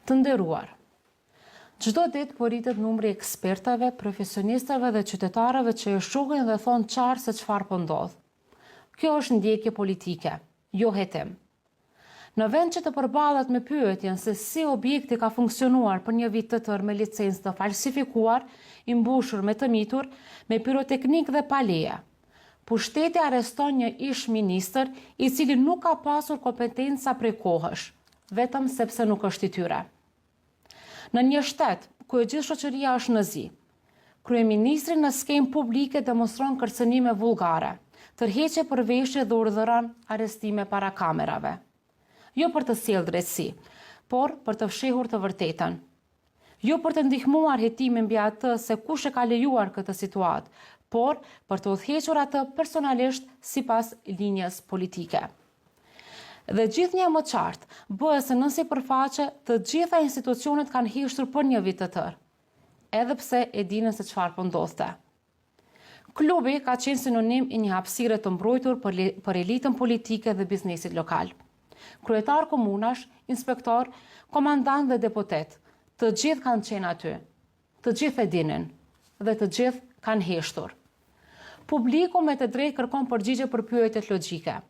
Të nderuar, çdo ditë po rritet numri i ekspertave, profesionistëve dhe qytetarëve që e shohin dhe thonë qartë se çfarë po ndodh. Kjo është ndjekje politike, jo hetim. Në vend që të përballet me pyetjen se si objekti ka funksionuar për një vit të tërë me licencë të falsifikuar, i mbushur me të mitur, me piroteknik dhe pa leje, pushteti arreston një ish ministër i cili nuk ka pasur kompetenca prej kohësh, vetëm sepse nuk është i tyre. Në një shtet ku e gjithë shoqëria është në zi, kryeministri në skemë publike demonstron kërcënime vulgare, tërheqje për veshje dhe urdhëron arrestime para kamerave. Jo për të sjellë drejtësi, por për të fshehur të vërtetën. Jo për të ndihmuar hetimin mbi atë se kush e ka lejuar këtë situatë, por për të udhëhequr atë personalisht sipas linjës politike. Dhe gjithnjë më qartë, bëhet se në sipërfaqe të gjitha institucionet kanë hishtur për një vit të tërë, edhe pse e dinin se çfarë po ndodhte. Klubi ka qenë sinonim i një hapësire të mbrojtur për elitën politike dhe biznesit lokal. Kryetar komunash, inspektor, komandant dhe deputet, të gjithë kanë qenë aty, të gjithë e dinin dhe të gjithë kanë heshtur. Publiku me të drejtë kërkon përgjigje për pyetjet logjike.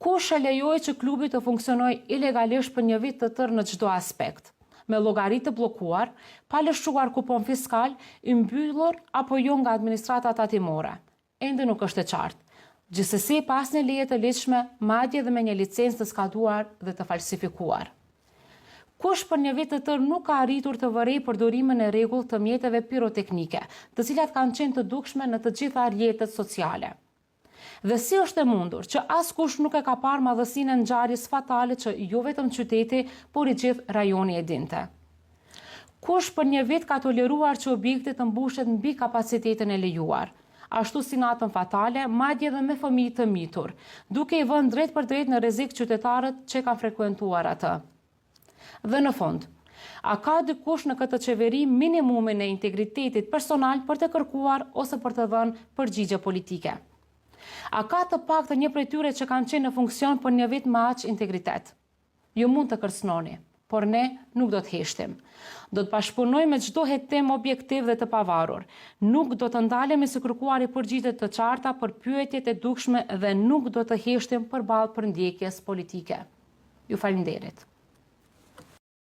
Kush e lejoi që klubi të funksionojë ilegalisht për një vit të tërë në çdo aspekt, me llogari të bllokuar, pa lëshuar kupon fiskal, i mbyllur apo jo nga administrata tatimore? Ende nuk është e qartë. Gjithsesi pas një leje të ligjshme, madje dhe me një licencë të skaduar dhe të falsifikuar. Kush për një vit të tërë nuk ka arritur të vërejë përdorimin e rregullt të mjeteve piroteknike, të cilat kanë qenë të dukshme në të gjitha rrjetet sociale? Dhe si është e mundur që askush nuk e ka parë madhësinë e ngjarjes fatale që jo vetëm qyteti, por i gjithë rajoni e dinte? Kush për një vit ka toleruar që objekti të mbushet mbi kapacitetin e lejuar, ashtu si natën fatale, madje edhe me fëmijë të mitur, duke i vënë drejt për drejt në rrezik qytetarët që kanë frekuentuar atë? Dhe në fund, a ka dikush në këtë qeveri minimumin e integritetit personal për të kërkuar ose për të dhënë përgjigje politike? A ka të paktën një prej tyre që kanë qenë në funksion për një vit me aq integritet? Ju mund të kërcënoni, por ne nuk do të heshtim. Do të bashkëpunojmë me çdo hetim objektiv dhe të pavarur. Nuk do të ndalemi si kërkuari përgjigje të qarta për pyetjet e dukshme dhe nuk do të heshtim përballë përndjekjes politike. Ju falenderit.